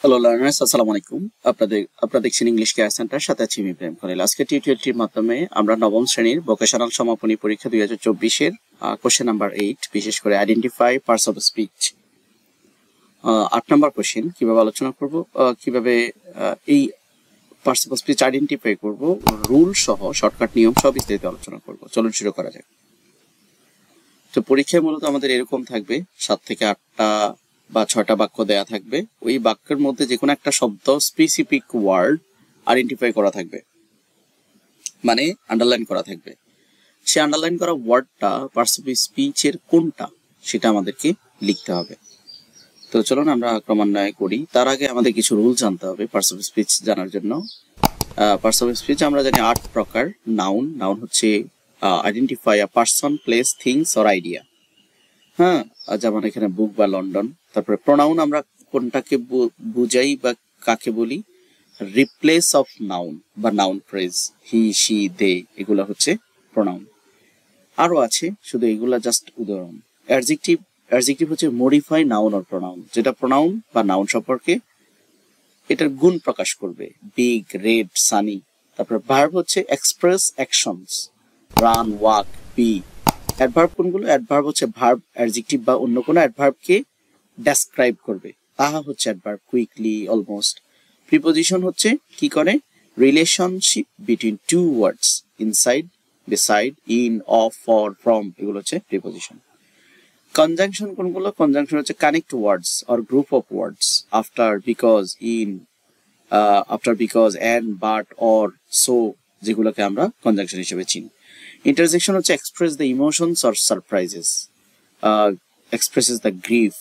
Hello learners, আসসালামু আলাইকুম। আপনারা দেখছেন ইংলিশ কেয়ার সেন্টার, সাথে আছি আমি প্রেম খলিল। আজকে টিউটোরিয়ালটির মাধ্যমে আমরা নবম শ্রেণীর ভোকেশনাল সমাপনী পরীক্ষা 2024-এর কোশ্চেন নাম্বার 8, বিশেষ করে identify parts of speech 8 number question কিভাবে আলোচনা করব, কিভাবে এই পার্টস অফ স্পিচ আইডেন্টিফাই করব, রুল সহ শর্টকাট নিয়ম সব বিস্তারিত আলোচনা করব। চলুন শুরু করা যাক। তো পরীক্ষায় মূলত আমাদের এরকম থাকবে 7 থেকে 8টা বা 6টা বাক্য দেয়া থাকবে। ওই বাক্যের মধ্যে যে কোনো একটা শব্দ, স্পেসিফিক ওয়ার্ড আইডেন্টিফাই করা থাকবে, মানে আন্ডারলাইন করা থাকবে। সে আন্ডারলাইন করা ওয়ার্ডটা পার্টস অফ স্পিচের কোনটা সেটা আমাদেরকে লিখতে হবে। তো চলুন আমরা ক্রমান্বয়ে করি। তার আগে আমাদের কিছু রুল জানতে হবে পার্টস অফ স্পিচ জানার জন্য। পার্টস অফ স্পিচ আমরা জানি 8 প্রকার। নাউন হচ্ছে identify a person, place, things or idea. হ্যাঁ, যেমন এখানে বুক বা লন্ডন। তারপরে প্রোনাউন আমরা কোনটাকে বুঝাই বা কাকে বলি, রিপ্লেস অফ নাউন বা নাউন ফ্রেজ, হি, শি, দে, এগুলো হচ্ছে প্রোনাউন। আরো আছে, শুধু এগুলা জাস্ট উদাহরণ। অ্যাডজেক্টিভ হচ্ছে মডিফাই নাউন অর প্রোনাউন, যেটা প্রোনাউন বা নাউন সম্পর্কে এটার গুণ প্রকাশ করবে, বিগ, রেড, সানি। তারপরে ভার্ব হচ্ছে express actions, run, walk, be. Adverb কোনগুলো? অ্যাডভার্ব হচ্ছে ভার্ব, অ্যাডজেক্টিভ বা অন্য কোনো অ্যাডভার্বকে ডেসক্রাইব করবে, তাহা হচ্ছে অ্যাডভার্ব, কুইকলি, অলমোস্ট। প্রিপোজিশন হচ্ছে কি করে? Relationship between two words, inside, beside, in, of, for, from, এগুলো হচ্ছে প্রিপোজিশন। কনজাংশন কোনগুলো? কনজাংশন হচ্ছে connect words or group of words, after, because, in, after, because, and, but, or, so, যেগুলোকে আমরা conjunction হিসেবে চিনি। Interjection হচ্ছে express the emotions or surprises, expresses the grief,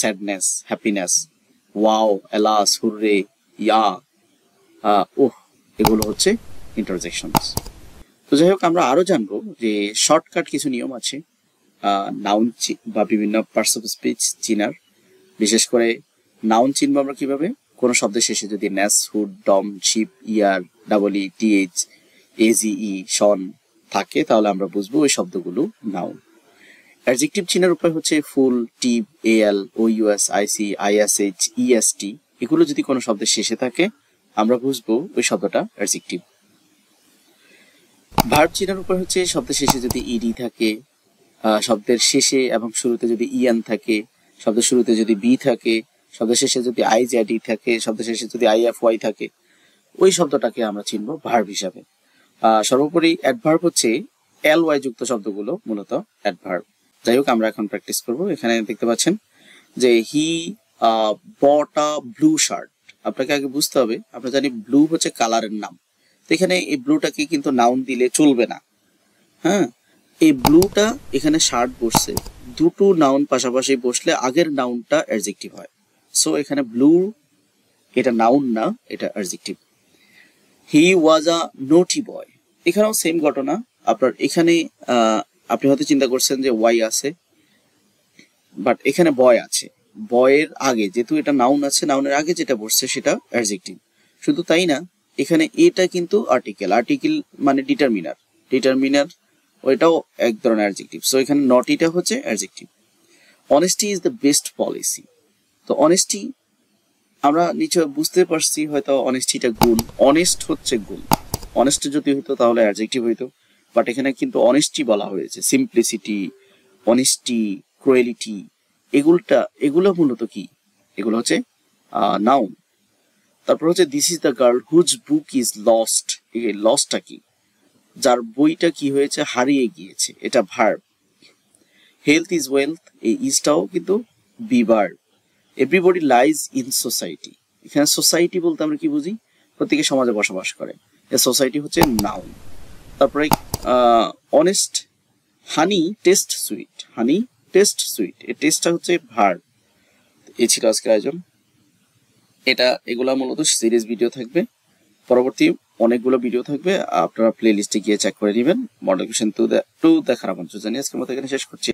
sadness, happiness, wow, alas, hurray, yeah, এগুলো হচ্ছে interjections। তো যাই হোক, আমরা আরো জানবো যে শর্টকাট কিছু নিয়ম আছে নাউন বা বিভিন্ন পার্টস অফ স্পিচ চিনার। বিশেষ করে নাউন চিনবো আমরা কিভাবে? কোনো শব্দের শেষে যদি নেস, হুড, ডম, শিপ, ইয়ার, ডাবল ই, টিএইচ, এজিই, শন থাকে, তাহলে আমরা বুঝবো ওই শব্দগুলো নাউন। অ্যাডজেক্টিভ চিনার উপায় হচ্ছে ফুল, টিপ, এএল, ওইউএস, আইসি, আইএসএইচ, ইএসটি, এগুলো যদি কোনো শব্দের শেষে থাকে আমরা বুঝবো ওই শব্দটা অ্যাডজেক্টিভ। ভার্ব চিনার উপায় হচ্ছে শব্দের শেষে যদি ইডি থাকে, শব্দের শেষে এবং শুরুতে যদি ইএন থাকে, শব্দের শুরুতে যদি বি থাকে, শব্দের শেষে যদি আইজেডি থাকে, শব্দের শেষে যদি আইএফওয়াই থাকে, ওই শব্দটাকে আমরা চিনবো ভার্ব হিসাবে। সর্বোপরি অ্যাডভার্ব হচ্ছে এল-ওয়াই যুক্ত শব্দগুলো মূলত অ্যাডভার্ব। যাই হোক, আমরা এখন প্র্যাকটিস করব। এখানে দেখতে পাচ্ছেন যে হি বট আ ব্লু শার্ট। আপনাকে আগে বুঝতে হবে, আমরা জানি ব্লু হচ্ছে কালারের নাম। তো এখানে এই ব্লুটাকে কিন্তু নাউন দিলে চলবে না। হ্যাঁ, এই ব্লুটা এখানে শার্ট বসছে, দুটো নাউন পাশাপাশি বসলে আগের নাউনটা অ্যাডজেক্টিভ হয়। সো এখানে ব্লু এটা নাউন না, এটা অ্যাডজেক্টিভ। হি ওয়াজ আ নোটি বয়, এখানেও সেম ঘটনা। আপনার এখানে আপনি হয়তো চিন্তা করছেন যে ওয়াই আছে, বাট এখানে বয় আছে। বয়ের আগে যেহেতু এটা নাউন আছে, নাউনের আগে যেটা বসছে সেটা অ্যাডজেক্টিভ। শুধু তাই না, এখানে এটা কিন্তু আর্টিকেল মানে ডিটারমিনার ওইটাও এক ধরনের অ্যাডজেক্টিভ। সো এখানে নটিটা হচ্ছে adjective. Honesty is the best policy. তো অনেস্টি আমরা নিশ্চয় বুঝতে পারছি, হয়তো অনেস্টিটা গুণ, অনেস্ট হচ্ছে গুণ। অনেস্ট যদি হইতো তাহলে অ্যাডজেক্টিভ হইতো, বাট এখানে কিন্তু অনেস্টি বলা হয়েছে। সিম্পলিসিটি, অনেস্টি, ক্রুয়েলিটি, এগুলো মূলত কি? এগুলো হচ্ছে নাউন। তারপর হচ্ছে this is the girl whose book is lost. এই লস্টটা কি? যার বইটা কি হয়েছে? হারিয়ে গিয়েছে, এটা ভার্ব। হেলথ ইজ ওয়েলথ, এই ইজটাও কিন্তু be verb. Everybody lies in society, এখানে সোসাইটি বলতে আমরা কি বুঝি? প্রত্যেকে সমাজে বসবাস করে, এ সোসাইটি হচ্ছে নাউন। তারপরে honest, honey taste sweet, honey taste sweet, এই টেস্টটা হচ্ছে ভার্ব। এই ছিল আজকের আয়োজন। এগুলা মূলত সিরিজ ভিডিও থাকবে, পরবর্তী অনেকগুলো ভিডিও থাকবে, আপনারা প্লে লিস্টে গিয়ে চেক করে নেবেন। মডেল কোয়েশ্চেন 2 দেখার আমন্ত্রণ জানিয়ে আজকের মতো এখানে শেষ করছি।